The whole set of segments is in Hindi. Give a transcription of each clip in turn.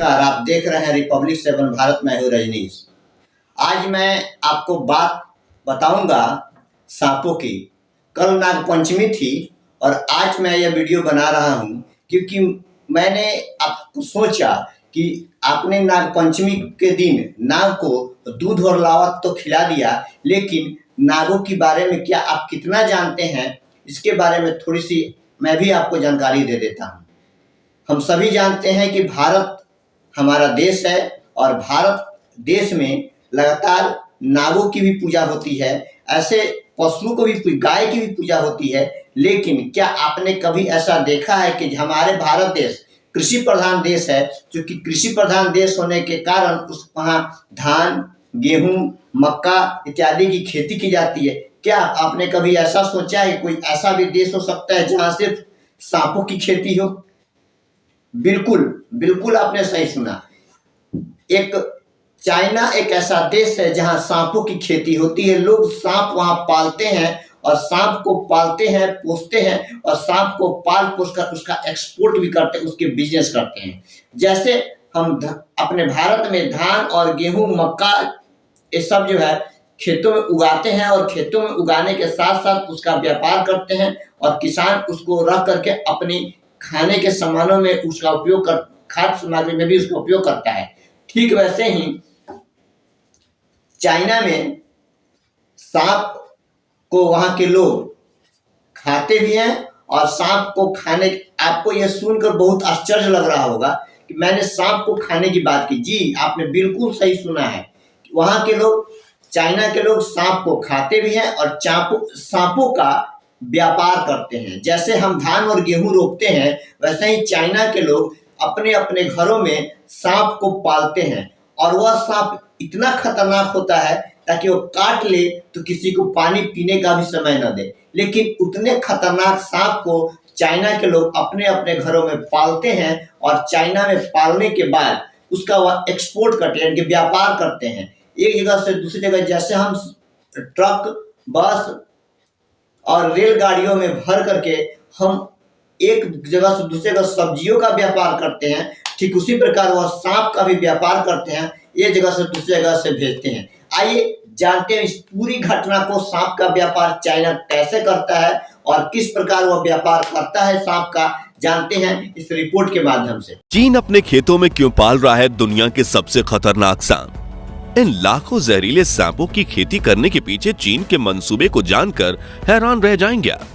नमस्कार, आप देख रहे हैं रिपब्लिक 7 भारत में हूँ रजनीश। आज मैं आपको बात बताऊंगा सांपों की। कल नागपंचमी थी और आज मैं यह वीडियो बना रहा हूँ क्योंकि मैंने आपको सोचा कि आपने नागपंचमी के दिन नाग को दूध और लावा तो खिला दिया, लेकिन नागों के बारे में क्या आप कितना जानते हैं, इसके बारे में थोड़ी सी मैं भी आपको जानकारी दे देता हूँ। हम सभी जानते हैं कि भारत हमारा देश है और भारत देश में लगातार नागों की भी पूजा होती है, ऐसे पशुओं को भी, गाय की भी पूजा होती है। लेकिन क्या आपने कभी ऐसा देखा है कि हमारे भारत देश कृषि प्रधान देश है, क्योंकि कृषि प्रधान देश होने के कारण वहाँ धान, गेहूं, मक्का इत्यादि की खेती की जाती है। क्या आपने कभी ऐसा सोचा है कोई ऐसा भी देश हो सकता है जहाँ सिर्फ सांपों की खेती हो? बिल्कुल बिल्कुल आपने सही सुना। चाइना एक ऐसा देश है जहां सांपों की खेती होती है। लोग सांप वहां पालते हैं और सांप को पालते हैं, पोसते हैं और सांप को पाल पोस कर उसका एक्सपोर्ट भी करते हैं, उसके बिजनेस करते हैं। जैसे हम अपने भारत में धान और गेहूं, मक्का ये सब जो है खेतों में उगाते हैं और खेतों में उगाने के साथ साथ उसका व्यापार करते हैं और किसान उसको रख करके अपनी खाने के सामानों में उसका उपयोग कर, खाद्य सामग्री में भी उसका उपयोग करता है। ठीक वैसे ही चाइना में सांप को वहां के लोग खाते भी हैं और सांप को खाने, आपको यह सुनकर बहुत आश्चर्य लग रहा होगा कि मैंने सांप को खाने की बात की। जी, आपने बिल्कुल सही सुना है। वहां के लोग, चाइना के लोग सांप को खाते भी हैं और सांपों का व्यापार करते हैं। जैसे हम धान और गेहूं रोपते हैं, वैसे ही चाइना के लोग अपने अपने घरों में सांप को पालते हैं और वह सांप इतना खतरनाक होता है ताकि वो काट ले तो किसी को पानी पीने का भी समय न दे। लेकिन उतने खतरनाक सांप को चाइना के लोग अपने अपने घरों में पालते हैं और चाइना में पालने के बाद उसका वह एक्सपोर्ट करते हैं, यानी कि व्यापार करते हैं एक जगह से दूसरी जगह। जैसे हम ट्रक, बस और रेलगाड़ियों में भर करके हम एक जगह से दूसरी जगह सब्जियों का व्यापार करते हैं, ठीक उसी प्रकार वह सांप का भी व्यापार करते हैं, एक जगह से दूसरी जगह से भेजते हैं। आइए जानते हैं इस पूरी घटना को, सांप का व्यापार चाइना कैसे करता है और किस प्रकार वह व्यापार करता है सांप का, जानते हैं इस रिपोर्ट के माध्यम से। चीन अपने खेतों में क्यों पाल रहा है दुनिया के सबसे खतरनाक सांप? इन लाखों जहरीले सांपों की खेती करने के पीछे चीन के मंसूबे को जानकर हैरान रह जाएंगे आप।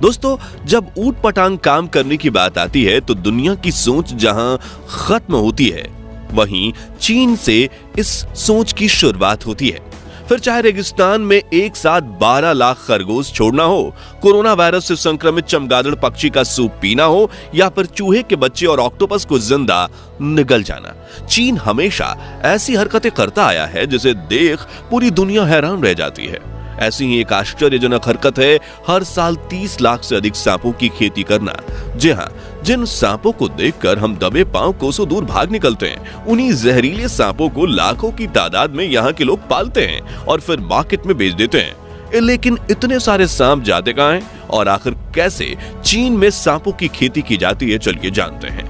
दोस्तों, जब ऊट पटांग काम करने की बात आती है तो दुनिया की सोच जहां खत्म होती है, वहीं चीन से इस सोच की शुरुआत होती है। फिर चाहे रेगिस्तान में एक साथ 12 लाख खरगोश छोड़ना हो, कोरोना वायरस से संक्रमित चमगादड़ पक्षी का सूप पीना हो या फिर चूहे के बच्चे और ऑक्टोपस को जिंदा निगल जाना, चीन हमेशा ऐसी हरकतें करता आया है जिसे देख पूरी दुनिया हैरान रह जाती है। ऐसी ही एक आश्चर्यजनक हरकत है हर साल 30 लाख से अधिक सांपों की खेती करना। जी हाँ, जिन सांपों को देखकर हम दबे पांव कोसों दूर भाग निकलते हैं, उन्हीं जहरीले सांपों को लाखों की तादाद में यहाँ के लोग पालते हैं और फिर मार्केट में बेच देते हैं। लेकिन इतने सारे सांप जाते कहाँ हैं और आखिर कैसे चीन में सांपों की खेती की जाती है, चलिए जानते हैं।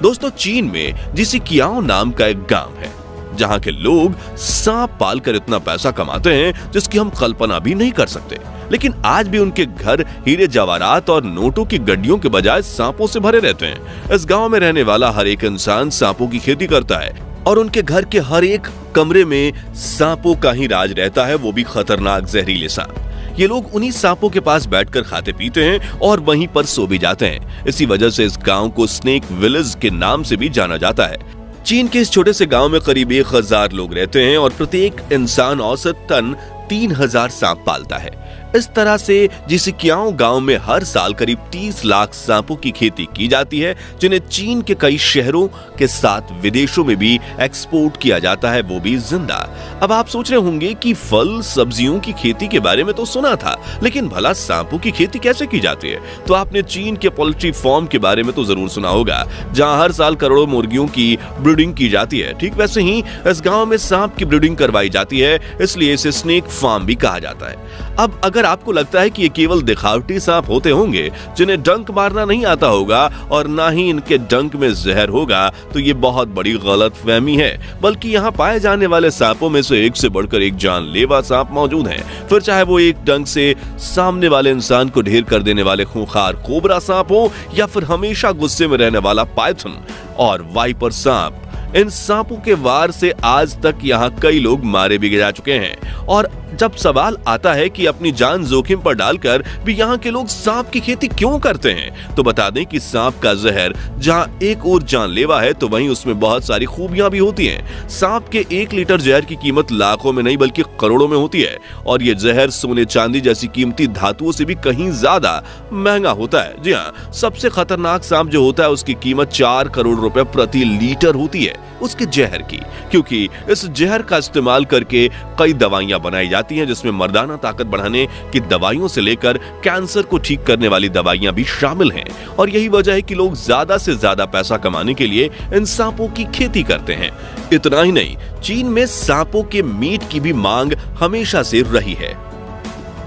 दोस्तों, चीन में जिसिकियाओ नाम का एक गांव है जहां के लोग सांप पालकर इतना पैसा कमाते हैं जिसकी हम कल्पना भी नहीं कर सकते। लेकिन आज भी उनके घर हीरे जवाहरात और नोटों की गड्डियों के बजाय सांपों से भरे रहते हैं। इस गांव में रहने वाला हर एक इंसान सांपों की खेती करता है और उनके घर के हर एक कमरे में सांपों का ही राज रहता है, वो भी खतरनाक जहरीले सांप। ये लोग उन्हीं सांपों के पास बैठकर खाते पीते हैं और वहीं पर सो भी जाते हैं। इसी वजह से इस गांव को स्नेक विलेज के नाम से भी जाना जाता है। चीन के इस छोटे से गांव में करीब 1000 लोग रहते हैं और प्रत्येक इंसान औसतन 3000 सांप पालता है। इस तरह से जिसिकियाओ गांव में हर साल करीब 30 लाख सांपों की खेती की जाती है, जिन्हें चीन के कई शहरों के साथ विदेशों में भी एक्सपोर्ट किया जाता है, वो भी जिंदा। अब आप सोच रहे होंगे कि फल सब्जियों की खेती के बारे में तो सुना था, लेकिन भला सांपों की खेती कैसे की जाती है? तो आपने चीन के पोल्ट्री फार्म के बारे में तो जरूर सुना होगा, जहां हर साल करोड़ों मुर्गियों की ब्रीडिंग की जाती है। ठीक वैसे ही इस गांव में सांप की ब्रीडिंग करवाई जाती है, इसलिए इसे स्नेक फार्म भी कहा जाता है। अब अगर अगर आपको लगता है कि ये केवल दिखावटी सांप होते होंगे जिन्हें डंक मारना नहीं आता होगा और ना ही इनके डंक में जहर होगा, तो ये बहुत बड़ी गलतफहमी है। बल्कि यहाँ पाए जाने वाले सांपों में से एक से बढ़कर एक जानलेवा सांप मौजूद है। फिर चाहे वो एक डंक से सामने वाले इंसान को ढेर कर देने वाले खूंखार कोबरा सांप हो या फिर हमेशा गुस्से में रहने वाला पाइथन और वाइपर सांप। इन सांपों के वार से आज तक यहाँ कई लोग मारे भी जा चुके हैं। और जब सवाल आता है कि अपनी जान जोखिम पर डालकर भी यहाँ के लोग सांप की खेती क्यों करते हैं, तो बता दें कि सांप का जहर जहाँ एक और जानलेवा है तो वहीं उसमें बहुत सारी खूबियां भी होती हैं। सांप के 1 लीटर जहर की कीमत लाखों में नहीं बल्कि करोड़ों में होती है और ये जहर सोने चांदी जैसी कीमती धातुओं से भी कहीं ज्यादा महंगा होता है। जी हाँ, सबसे खतरनाक सांप जो होता है उसकी कीमत 4 करोड़ रुपए प्रति लीटर होती है उसके जहर की, क्योंकि इस जहर का इस्तेमाल करके कई दवाइयां बनाई जाती हैं जिसमें मर्दाना ताकत बढ़ाने की दवाइयों से लेकर कैंसर को ठीक करने वाली दवाइयां भी शामिल हैं। और यही वजह है कि लोग ज्यादा से ज्यादा पैसा कमाने के लिए इन सांपों की खेती करते हैं। इतना ही नहीं, चीन में सांपों के मीट की भी मांग हमेशा से रही है।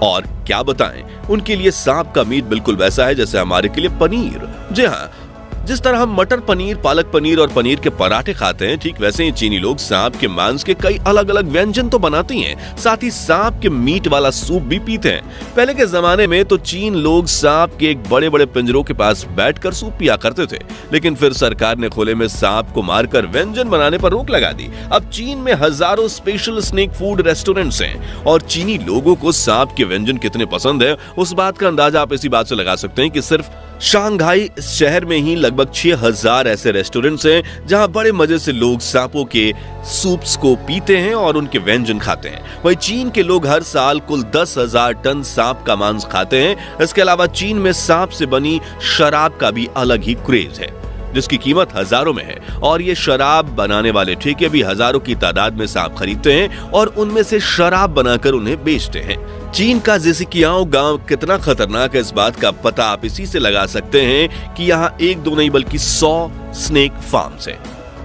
और क्या बताएं, उनके लिए सांप का मीट बिल्कुल वैसा है जैसे हमारे के लिए पनीर। जी हाँ, जिस तरह हम मटर पनीर, पालक पनीर और पनीर के पराठे खाते हैं, ठीक वैसे ही चीनी लोग सांप के मांस के कई अलग अलग व्यंजन तो बनाती हैं, साथ ही सांप के मीट वाला सूप भी पीते हैं। पहले के जमाने में तो चीन लोग सांप के एक बड़े बड़े पिंजरों के पास बैठकर सूप पिया करते थे, लेकिन फिर सरकार ने खुले में सांप को मारकर व्यंजन बनाने पर रोक लगा दी। अब चीन में हजारों स्पेशल स्नेक फूड रेस्टोरेंट्स हैं और चीनी लोगों को सांप के व्यंजन कितने पसंद है उस बात का अंदाजा आप इसी बात से लगा सकते हैं कि सिर्फ शंघाई शहर में ही लगभग 6000 ऐसे रेस्टोरेंट्स हैं जहां बड़े मजे से लोग सांपों के सूप्स को पीते हैं और उनके व्यंजन खाते हैं। वहीं चीन के लोग हर साल कुल 10,000 टन सांप का मांस खाते हैं। इसके अलावा चीन में सांप से बनी शराब का भी अलग ही क्रेज है जिसकी कीमत हजारों में है और ये शराब बनाने वाले ठेके भी हजारों की तादाद में सांप खरीदते हैं और उनमें से शराब बनाकर उन्हें बेचते हैं। चीन का ज़िसिकियाओ गांव कितना खतरनाक है इस बात का पता आप इसी से लगा सकते हैं कि यहाँ 1-2 नहीं बल्कि 100 स्नेक फार्म्स हैं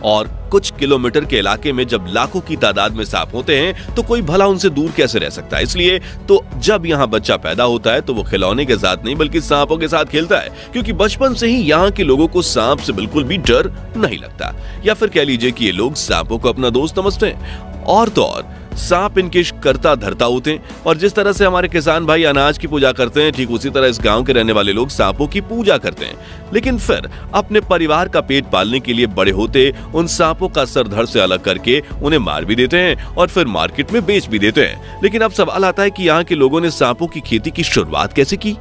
और कुछ किलोमीटर के इलाके में जब लाखों की तादाद में सांप होते हैं तो कोई भला उनसे दूर कैसे रह सकता है। इसलिए तो जब यहाँ बच्चा पैदा होता है तो वो खिलौने के साथ नहीं बल्कि सांपों के साथ खेलता है, क्योंकि बचपन से ही यहाँ के लोगों को सांप से बिल्कुल भी डर नहीं लगता, या फिर कह लीजिए कि ये लोग सांपों को अपना दोस्त समझते हैं। और तो और सांप इनके करता धरता होते हैं और जिस तरह से हमारे किसान भाई अनाज की पूजा करते हैं, ठीक उसी तरह इस गांव के रहने वाले लोग सांपों की पूजा करते हैं। लेकिन फिर अपने परिवार का पेट पालने के लिए बड़े होते उन सांपों का सर धड़ से अलग करके उन्हें मार भी देते हैं और फिर मार्केट में बेच भी देते हैं। लेकिन अब सवाल आता है कि यहाँ के लोगों ने सांपों की खेती की शुरुआत कैसे की।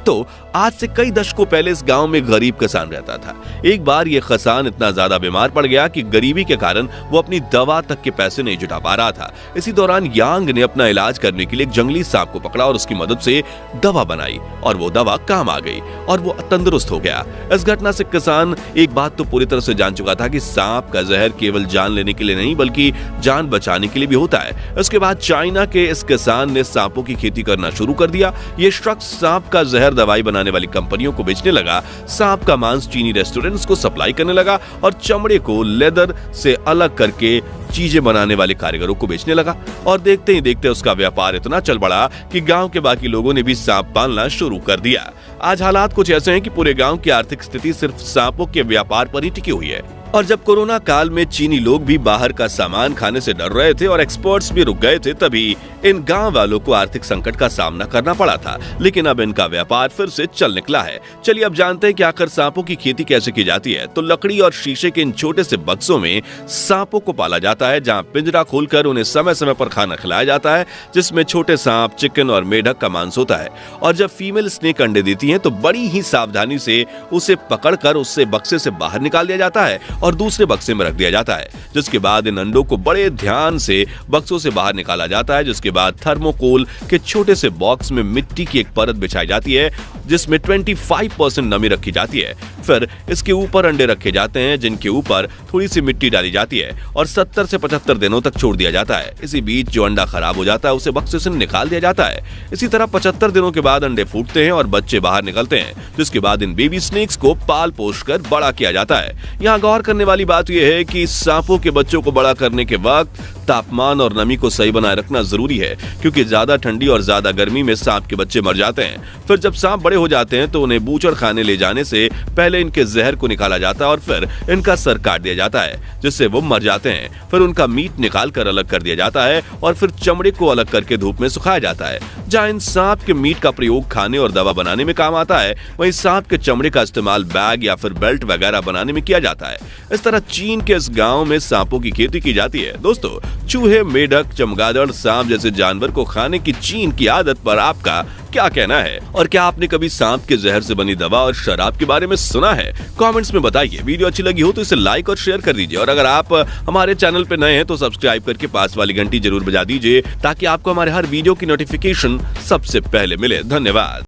तो आज से कई दशकों पहले इस गांव में गरीब किसान रहता था। एक बार ये किसान इतना ज्यादा बीमार पड़ गया कि गरीबी के कारण वो अपनी दवा तक के पैसे नहीं जुटा पा रहा था। इसी दौरान यांग ने अपना इलाज करने के लिए एक जंगली सांप को पकड़ा और उसकी मदद से दवा बनाई और वो दवा काम आ गई और वो तंदुरुस्त हो गया। इस घटना से किसान एक बात तो पूरी तरह से जान चुका था कि सांप का जहर केवल जान लेने के लिए नहीं बल्कि जान बचाने के लिए भी होता है। इसके बाद चाइना के इस किसान ने सांपों की खेती करना शुरू कर दिया। ये शख्स सांप का जहर दवाई बनाने वाली कंपनियों को बेचने लगा, सांप का मांस चीनी रेस्टोरेंट्स को सप्लाई करने लगा और चमड़े को लेदर से अलग करके चीजें बनाने वाले कारीगरों को बेचने लगा। और देखते ही देखते उसका व्यापार इतना चल बढ़ा कि गांव के बाकी लोगों ने भी सांप पालना शुरू कर दिया। आज हालात कुछ ऐसे हैं कि पूरे गांव की आर्थिक स्थिति सिर्फ सांपों के व्यापार पर ही टिकी हुई है। और जब कोरोना काल में चीनी लोग भी बाहर का सामान खाने से डर रहे थे और एक्सपोर्ट्स भी रुक गए थे, तभी इन गांव वालों को आर्थिक संकट का सामना करना पड़ा था। लेकिन अब इनका व्यापार फिर से चल निकला है। चलिए अब जानते हैं कि आखिर सांपों की खेती कैसे की जाती है। तो लकड़ी और शीशे के इन छोटे से बक्सों में सांपों को पाला जाता है, जहां पिंजरा खोलकर उन्हें समय समय पर खाना खिलाया जाता है, जिसमें छोटे सांप, चिकन और मेढक का मांस होता है। और जब फीमेल स्नेक अंडे देती है तो बड़ी ही सावधानी से उसे पकड़कर उससे बक्से से बाहर निकाल दिया जाता है और दूसरे बक्से में रख दिया जाता है, जिसके बाद इन अंडों को बड़े ध्यान से बक्सों से बाहर निकाला जाता है। जिसके बाद थर्मोकोल के छोटे से बॉक्स में मिट्टी की एक परत बिछाई जाती है जिसमें 25% नमी रखी जाती है। फिर इसके ऊपर अंडे रखे जाते हैं जिनके ऊपर थोड़ी सी मिट्टी डाली जाती है और 70 से 75 दिनों तक छोड़ दिया जाता है। इसी बीच जो अंडा खराब हो जाता है उसे बक्से से निकाल दिया जाता है। इसी तरह 75 दिनों के बाद अंडे फूटते हैं और बच्चे बाहर निकलते हैं, जिसके बाद इन बेबी स्नेक्स को पाल पोष कर बड़ा किया जाता है। यहाँ गौर करने वाली बात यह है कि सांपों के बच्चों को बड़ा करने के वक्त तापमान और नमी को सही बनाए रखना जरूरी है, क्योंकि ज्यादा ठंडी और ज्यादा गर्मी में सांप के बच्चे मर जाते हैं। फिर जब सांप बड़े हो जाते हैं तो उन्हें बूचड़ खाने ले जाने से पहले इनके जहर को निकाला जाता है और फिर इनका सर काट दिया जाता है, जिससे वो मर जाते हैं। फिर उनका मीट निकाल कर अलग कर दिया जाता है और फिर चमड़े को अलग करके धूप में सुखाया जाता है। जहाँ इन सांप के मीट का प्रयोग खाने और दवा बनाने में काम आता है, वहीं सांप के चमड़े का इस्तेमाल बैग या फिर बेल्ट वगैरह बनाने में किया जाता है। इस तरह चीन के इस गांव में सांपों की खेती की जाती है। दोस्तों, चूहे, मेढक, चमगादड़, सांप जैसे जानवर को खाने की चीन की आदत पर आपका क्या कहना है? और क्या आपने कभी सांप के जहर से बनी दवा और शराब के बारे में सुना है? कमेंट्स में बताइए। वीडियो अच्छी लगी हो तो इसे लाइक और शेयर कर दीजिए, और अगर आप हमारे चैनल पे नए हैं तो सब्सक्राइब करके पास वाली घंटी जरूर बजा दीजिए, ताकि आपको हमारे हर वीडियो की नोटिफिकेशन सबसे पहले मिले। धन्यवाद।